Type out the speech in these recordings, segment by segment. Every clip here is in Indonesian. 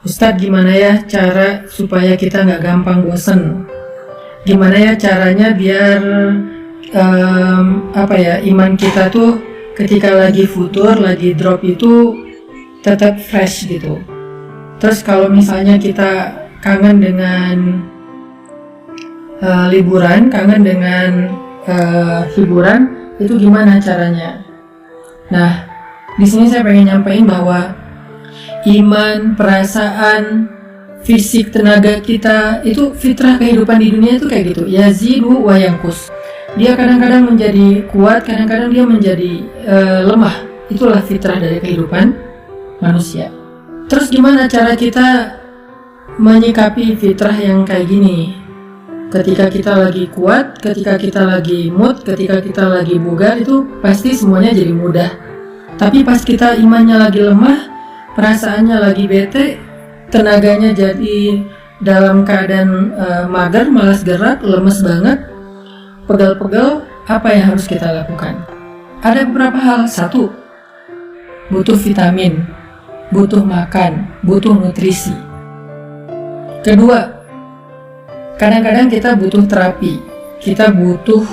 Ustadz, gimana ya cara supaya kita nggak gampang bosen? Gimana ya caranya biar iman kita tuh ketika lagi futur, lagi drop itu tetap fresh gitu. Terus kalau misalnya kita kangen dengan liburan, kangen dengan hiburan, itu gimana caranya? Nah, di sini saya pengen nyampein bahwa iman, perasaan, fisik, tenaga kita itu fitrah kehidupan di dunia itu kayak gitu. Yazidu wa yanqus. Dia kadang-kadang menjadi kuat, kadang-kadang dia menjadi lemah. Itulah fitrah dari kehidupan manusia. Terus gimana cara kita menyikapi fitrah yang kayak gini? Ketika kita lagi kuat, ketika kita lagi mood, ketika kita lagi bugar, itu pasti semuanya jadi mudah. Tapi pas kita imannya lagi lemah, perasaannya lagi bete, tenaganya jadi dalam keadaan mager, malas gerak, lemes banget, pegal-pegal, apa yang harus kita lakukan? Ada beberapa hal. 1, butuh vitamin, butuh makan, butuh nutrisi. 2, kadang-kadang kita butuh terapi, kita butuh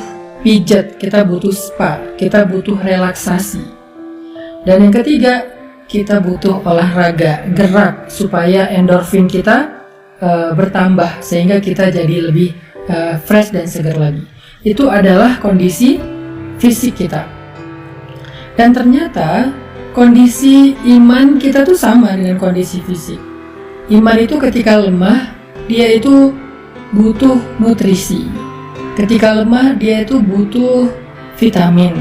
pijat, kita butuh spa, kita butuh relaksasi. Dan yang 3, kita butuh olahraga, gerak, supaya endorfin kita bertambah, sehingga kita jadi lebih fresh dan segar lagi. Itu adalah kondisi fisik kita. Dan ternyata kondisi iman kita tuh sama dengan kondisi fisik. Iman itu ketika lemah, dia itu butuh nutrisi. Ketika lemah, dia itu butuh vitamin.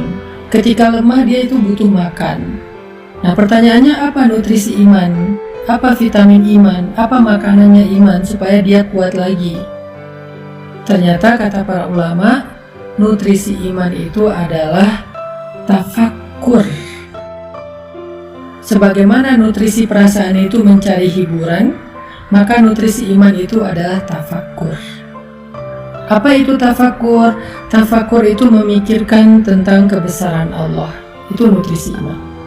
Ketika lemah, dia itu butuh makan. Nah, pertanyaannya, apa nutrisi iman? Apa vitamin iman? Apa makanannya iman supaya dia kuat lagi? Ternyata kata para ulama, nutrisi iman itu adalah tafakkur. Sebagaimana nutrisi perasaan itu mencari hiburan, maka nutrisi iman itu adalah tafakkur. Apa itu tafakkur? Tafakkur itu memikirkan tentang kebesaran Allah. Itu nutrisi iman.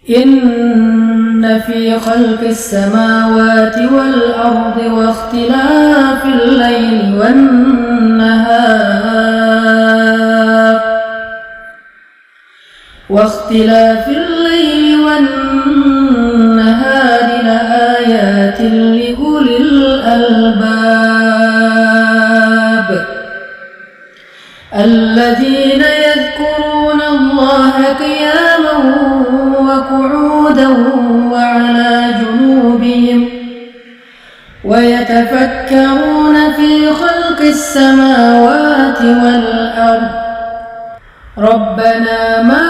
Inna fi khalqis samawati wal ardi wa ikhtilafil laili wan nahar la ayatin li ulil albab alladhina yadhkuruna Allaha qiyaman وقعودا وعلى جنوبهم ويتفكرون في خلق السماوات والأرض ربنا ما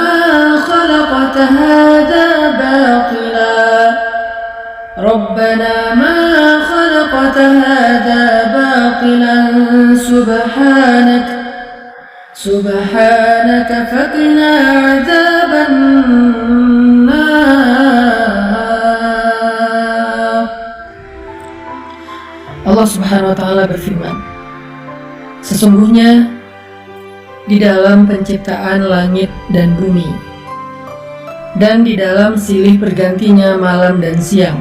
خلقت هذا باطلا سبحانك فقنا عذاب Allah Subhanahu wa Ta'ala berfirman, sesungguhnya di dalam penciptaan langit dan bumi dan di dalam silih bergantinya malam dan siang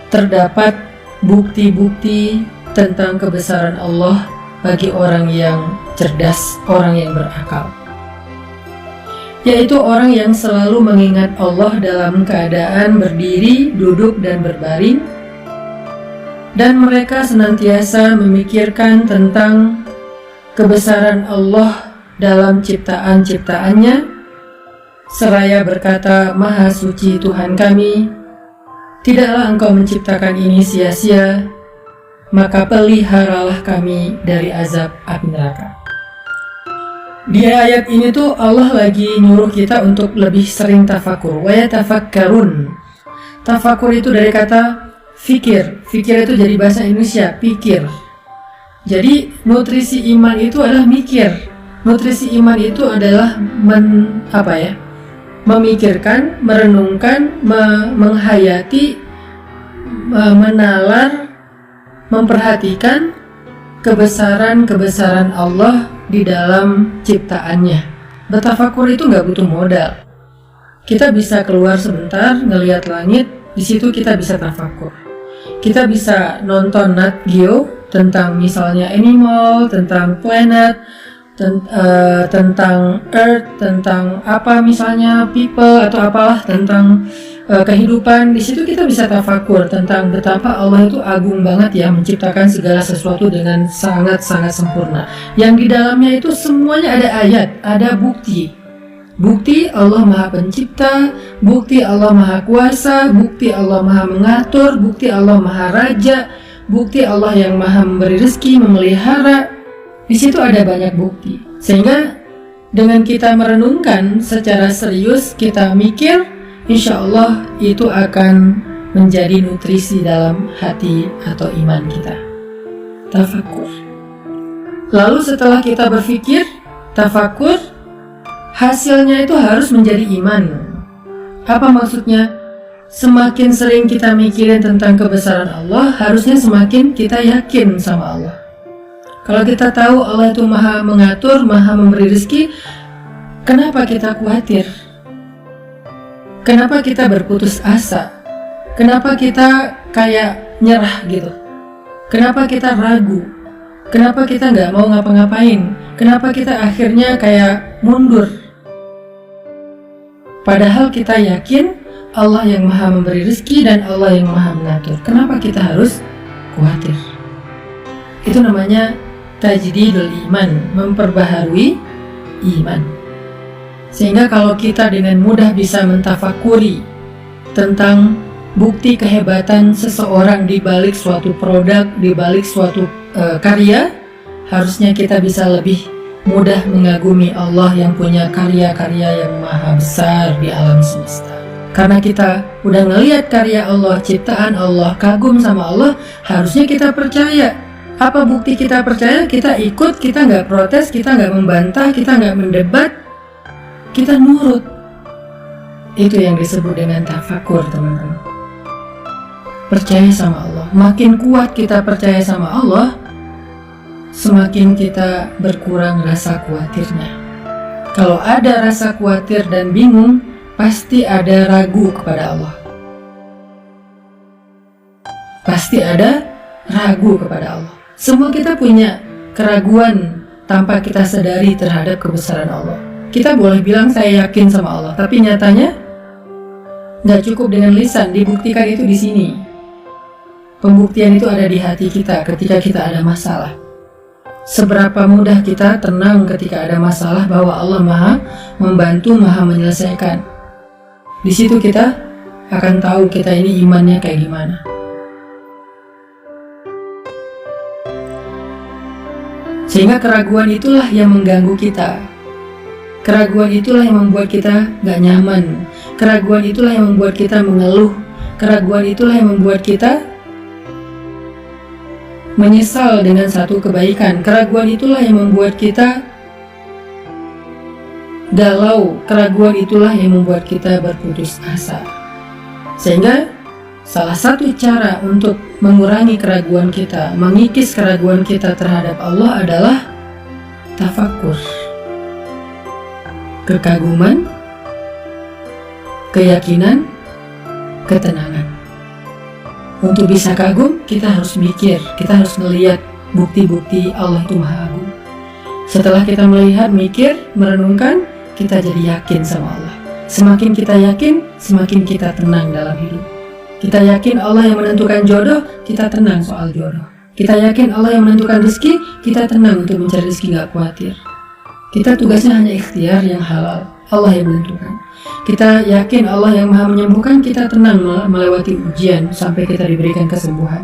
terdapat bukti-bukti tentang kebesaran Allah bagi orang yang cerdas, orang yang berakal, yaitu orang yang selalu mengingat Allah dalam keadaan berdiri, duduk, dan berbaring, dan mereka senantiasa memikirkan tentang kebesaran Allah dalam ciptaan-ciptaannya, seraya berkata, Maha Suci Tuhan kami, tidaklah Engkau menciptakan ini sia-sia, maka peliharalah kami dari azab api neraka. Di ayat ini tuh Allah lagi nyuruh kita untuk lebih sering tafakur. Wa yatafakkarun. Tafakur itu dari kata fikir. Fikir itu jadi bahasa Indonesia, pikir. Jadi nutrisi iman itu adalah mikir. Nutrisi iman itu adalah memikirkan, merenungkan, menghayati, menalar, memperhatikan kebesaran-kebesaran Allah di dalam ciptaannya. Bertafakur itu nggak butuh modal. Kita bisa keluar sebentar, ngelihat langit, di situ kita bisa tafakur. Kita bisa nonton Nat Geo tentang misalnya animal, tentang planet, tentang earth, tentang apa misalnya people atau apalah tentang kehidupan. Di situ kita bisa tafakur tentang betapa Allah itu agung banget ya, menciptakan segala sesuatu dengan sangat-sangat sempurna. Yang di dalamnya itu semuanya ada ayat, ada bukti. Bukti Allah Maha Pencipta, bukti Allah Maha Kuasa, bukti Allah Maha Mengatur, bukti Allah Maha Raja, bukti Allah yang Maha memberi rezeki, memelihara. Di situ ada banyak bukti. Sehingga dengan kita merenungkan secara serius, kita mikir, insya Allah itu akan menjadi nutrisi dalam hati atau iman kita. Tafakur. Lalu setelah kita berpikir, tafakur, hasilnya itu harus menjadi iman. Apa maksudnya? Semakin sering kita mikirin tentang kebesaran Allah, harusnya semakin kita yakin sama Allah. Kalau kita tahu Allah itu Maha Mengatur, Maha Memberi rezeki, kenapa kita khawatir? Kenapa kita berputus asa? Kenapa kita kayak nyerah gitu? Kenapa kita ragu? Kenapa kita nggak mau ngapa-ngapain? Kenapa kita akhirnya kayak mundur? Padahal kita yakin Allah yang Maha Memberi rezeki dan Allah yang Maha Mengatur. Kenapa kita harus khawatir? Itu namanya tajdidul iman, memperbaharui iman. Sehingga kalau kita dengan mudah bisa mentafakuri tentang bukti kehebatan seseorang di balik suatu produk, di balik suatu karya, harusnya kita bisa lebih mudah mengagumi Allah yang punya karya-karya yang maha besar di alam semesta. Karena kita udah ngelihat karya Allah, ciptaan Allah, kagum sama Allah, harusnya kita percaya. Apa bukti kita percaya? Kita ikut, kita nggak protes, kita nggak membantah, kita nggak mendebat, kita nurut. Itu yang disebut dengan tafakur, teman-teman. Percaya sama Allah. Makin kuat kita percaya sama Allah, semakin kita berkurang rasa khawatirnya. Kalau ada rasa khawatir dan bingung, pasti ada ragu kepada Allah. Pasti ada ragu kepada Allah. Semua kita punya keraguan tanpa kita sadari terhadap kebesaran Allah. Kita boleh bilang saya yakin sama Allah, tapi nyatanya nggak cukup dengan lisan, dibuktikan itu di sini. Pembuktian itu ada di hati kita ketika kita ada masalah. Seberapa mudah kita tenang ketika ada masalah bahwa Allah Maha membantu, Maha menyelesaikan. Di situ kita akan tahu kita ini imannya kayak gimana. Sehingga keraguan itulah yang mengganggu kita. Keraguan itulah yang membuat kita gak nyaman. Keraguan itulah yang membuat kita mengeluh. Keraguan itulah yang membuat kita menyesal dengan satu kebaikan. Keraguan itulah yang membuat kita galau. Keraguan itulah yang membuat kita berputus asa. Sehingga salah satu cara untuk mengurangi keraguan kita, mengikis keraguan kita terhadap Allah adalah tafakur. Kekaguman, keyakinan, ketenangan. Untuk bisa kagum, kita harus mikir, kita harus melihat bukti-bukti Allah itu Maha Agung. Setelah kita melihat, mikir, merenungkan, kita jadi yakin sama Allah. Semakin kita yakin, semakin kita tenang dalam hidup. Kita yakin Allah yang menentukan jodoh, kita tenang soal jodoh. Kita yakin Allah yang menentukan rezeki, kita tenang untuk mencari rezeki, gak khawatir. Kita tugasnya hanya ikhtiar yang halal, Allah yang menentukan. Kita yakin Allah yang Maha menyembuhkan, kita tenang melewati ujian sampai kita diberikan kesembuhan.